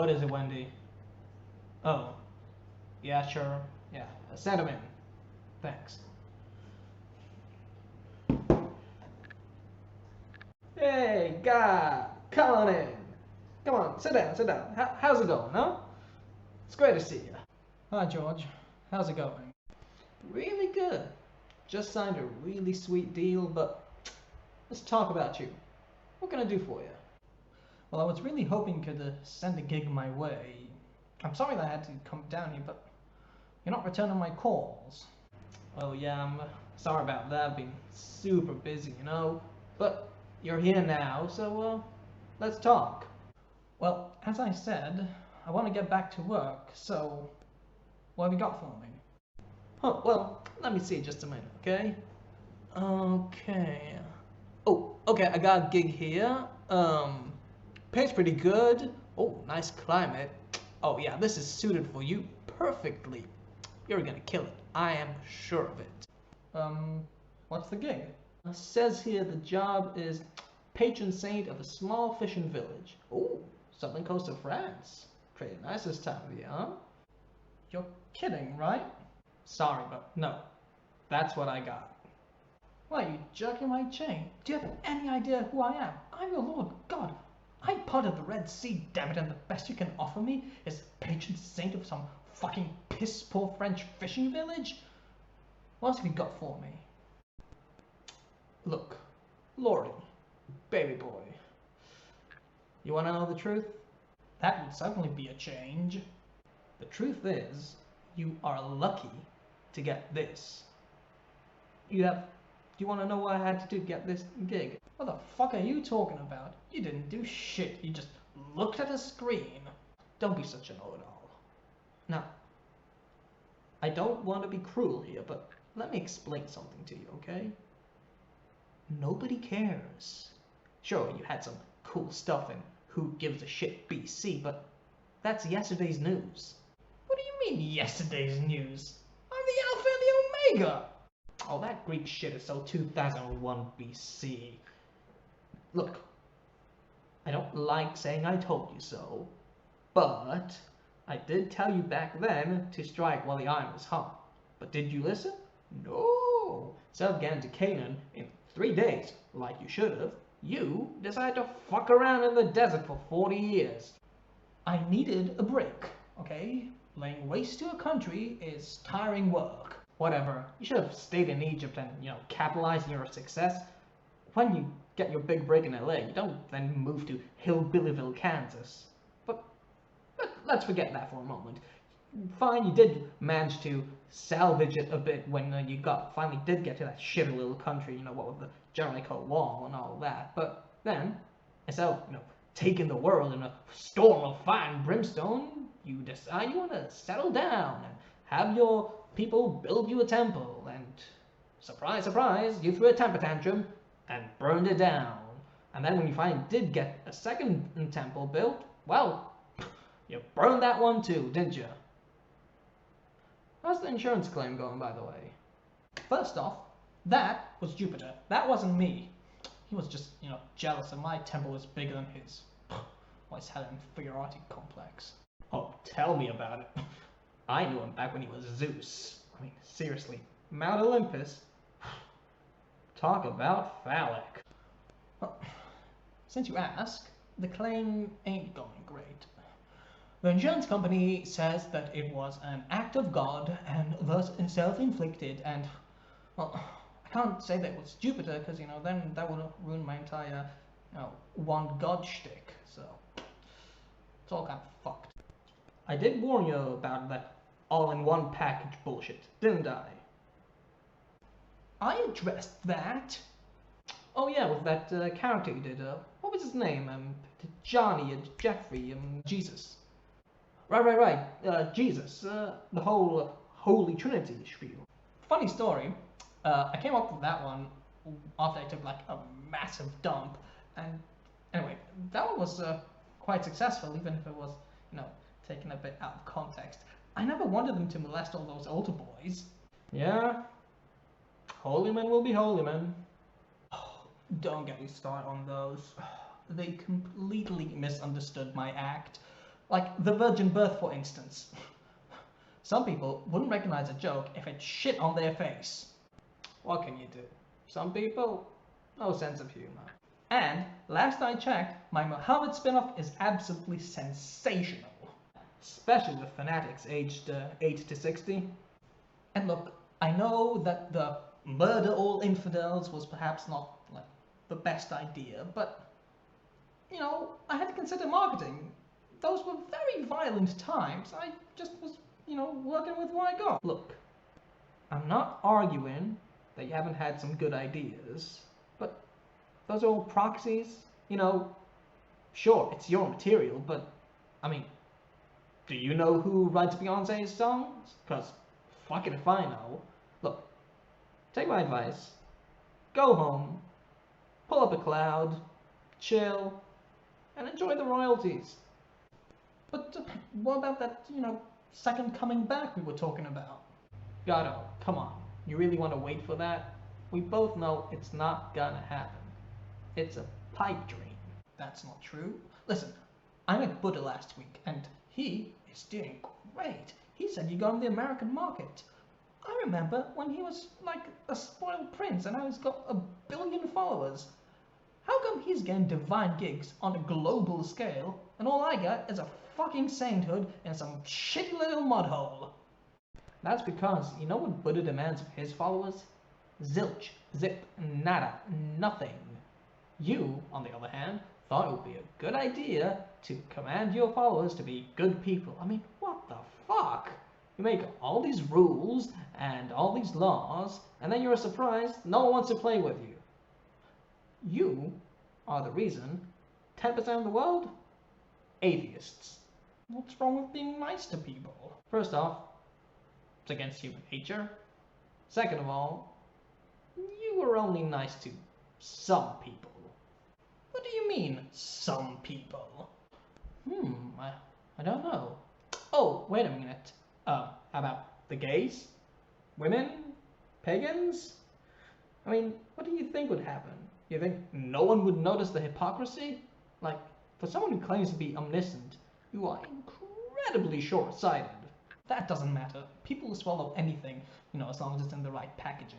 What is it, Wendy? Oh, yeah, sure. Yeah, send him in. Thanks. Hey, God, come on in. Come on, sit down, sit down. How's it going, huh? It's great to see you. Hi, George. How's it going? Really good. Just signed a really sweet deal, but let's talk about you. What can I do for you? Well, I was really hoping you could send a gig my way. I'm sorry that I had to come down here, but you're not returning my calls. Oh yeah, I'm sorry about that. I've been super busy, you know. But you're here now, so let's talk. Well, as I said, I want to get back to work, so what have you got for me? Oh, well, let me see just a minute, okay? Okay. Oh, okay, I got a gig here. Pays pretty good. Oh, nice climate. Oh yeah, this is suited for you perfectly. You're gonna kill it. I am sure of it. What's the gig? It says here the job is patron saint of a small fishing village. Oh, southern coast of France. Pretty nice this time of year, huh? You're kidding, right? Sorry, but no. That's what I got. Why, you jerking my chain? Do you have any idea who I am? I'm your Lord God. I'm part of the Red Sea, damn it, and the best you can offer me is patron saint of some fucking piss-poor French fishing village? What else have you got for me? Look, Lordy, baby boy. You want to know the truth? That would certainly be a change. The truth is, you are lucky to get this. Do you want to know what I had to do to get this gig? What the fuck are you talking about? You didn't do shit. You just looked at a screen. Don't be such a know-it-all. Now, I don't want to be cruel here, but let me explain something to you, okay? Nobody cares. Sure, you had some cool stuff in Who Gives a Shit BC, but that's yesterday's news. What do you mean, yesterday's news? I'm the Alpha and the Omega! Oh, that Greek shit is so 2001 BC. Look, I don't like saying I told you so, but I did tell you back then to strike while the iron was hot. But did you listen? No. Instead of getting to Canaan in 3 days, like you should have, you decided to fuck around in the desert for 40 years. I needed a break, okay? Laying waste to a country is tiring work. Whatever, you should have stayed in Egypt and, capitalized on your success. When you get your big break in LA, you don't then move to Hillbillyville, Kansas. But let's forget that for a moment. Fine, you did manage to salvage it a bit when you finally did get to that shitty little country, what with the Jericho Wall and all that. But then, instead of, taking the world in a storm of fire and brimstone, you decide you want to settle down and have your people build you a temple, and surprise, surprise, you threw a temper tantrum and burned it down. And then when you finally did get a second temple built, well, you burned that one too, didn't you? How's the insurance claim going, by the way? First off, that was Jupiter. That wasn't me. He was just, jealous that my temple was bigger than his. Always had an inferiority complex. Oh, tell me about it. I knew him back when he was Zeus. I mean, seriously, Mount Olympus? Talk about phallic. Well, since you ask, the claim ain't going great. The insurance company says that it was an act of God and thus self-inflicted, and, well, I can't say that it was Jupiter because, then that would ruin my entire, one God shtick, so it's all kind of fucked. I did warn you about that all-in-one package bullshit, didn't I? I addressed that. Oh yeah, with that character you did, what was his name? Johnny, Jeffrey, Jesus. Right, Jesus, the whole Holy Trinity spiel. Funny story, I came up with that one after I took like a massive dump, and anyway, that one was quite successful, even if it was, taken a bit out of context. I never wanted them to molest all those altar boys. Yeah, holy men will be holy men. Oh, don't get me started on those. They completely misunderstood my act. Like the virgin birth, for instance. Some people wouldn't recognize a joke if it shit on their face. What can you do? Some people, no sense of humor. And last I checked, my Muhammad spin-off is absolutely sensational. Especially with fanatics aged 8 to 60. And look, I know that the murder all infidels was perhaps not like the best idea, but you know, I had to consider marketing. Those were very violent times. I just was, you know, working with what I got. Look, I'm not arguing that you haven't had some good ideas, but those are all proxies. You know, sure, it's your material, but I mean, do you know who writes Beyonce's songs? Because fuck it if I know. Look, take my advice. Go home, pull up a cloud, chill, and enjoy the royalties. But what about that, you know, second coming back we were talking about? Gato, come on. You really want to wait for that? We both know it's not gonna happen. It's a pipe dream. That's not true. Listen, I met Buddha last week, and he is doing great. He said he got on the American market. I remember when he was like a spoiled prince, and now he's got 1 billion followers. How come he's getting divine gigs on a global scale, and all I got is a fucking sainthood in some shitty little mud hole? That's because, you know what Buddha demands of his followers? Zilch, zip, nada, nothing. You, on the other hand, thought it would be a good idea to command your followers to be good people. I mean, what the fuck? You make all these rules and all these laws, and then you're surprised no one wants to play with you. You are the reason 10% of the world? Atheists. What's wrong with being nice to people? First off, it's against human nature. Second of all, you were only nice to some people. What do you mean, some people? I don't know. Oh, wait a minute. How about the gays? Women? Pagans? I mean, what do you think would happen? You think no one would notice the hypocrisy? Like, for someone who claims to be omniscient, you are incredibly short-sighted. That doesn't matter. People will swallow anything, you know, as long as it's in the right packaging.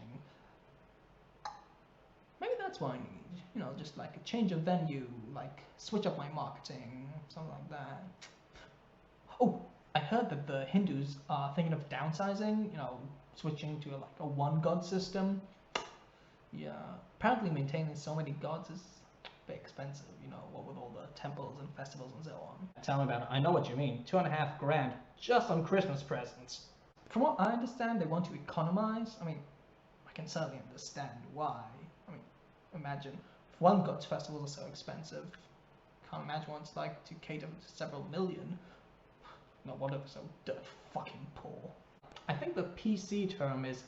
Maybe that's what I need. You know, just like a change of venue, like switch up my marketing, something like that. Oh, I heard that the Hindus are thinking of downsizing, you know, switching to like a one god system. Yeah, apparently maintaining so many gods is a bit expensive, you know, what with all the temples and festivals and so on. Tell me about it. I know what you mean. 2.5 grand just on Christmas presents. From what I understand, they want to economize. I mean, I can certainly understand why. I mean, imagine if one god's festivals are so expensive. Can't imagine what it's like to cater to several million. No wonder they're so dirt fucking poor. I think the PC term is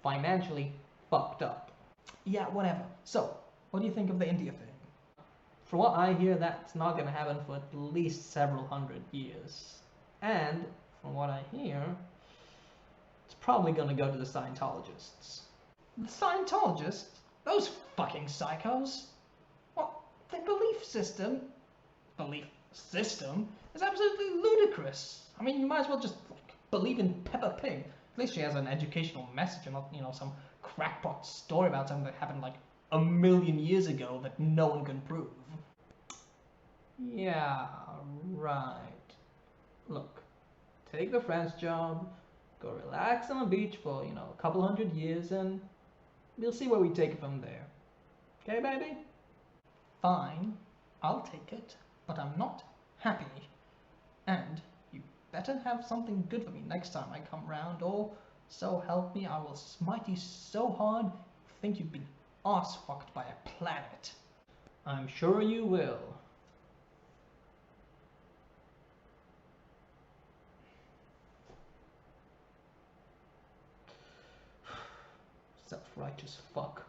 financially fucked up. Yeah, whatever. So, what do you think of the India thing? From what I hear, that's not gonna happen for at least several hundred years. And, from what I hear, it's probably gonna go to the Scientologists. The Scientologists? Those fucking psychos? What? Their belief system is absolutely ludicrous. I mean, you might as well just like, believe in Peppa Pig. At least she has an educational message and not, you know, some crackpot story about something that happened like 1 million years ago that no one can prove. Yeah, right. Look, take the French job, go relax on the beach for, you know, a couple 100 years, and we'll see where we take it from there. Okay, baby? Fine, I'll take it, but I'm not happy. And you better have something good for me next time I come round, or so help me, I will smite you so hard you think you've been arse-fucked by a planet. I'm sure you will. Self-righteous fuck.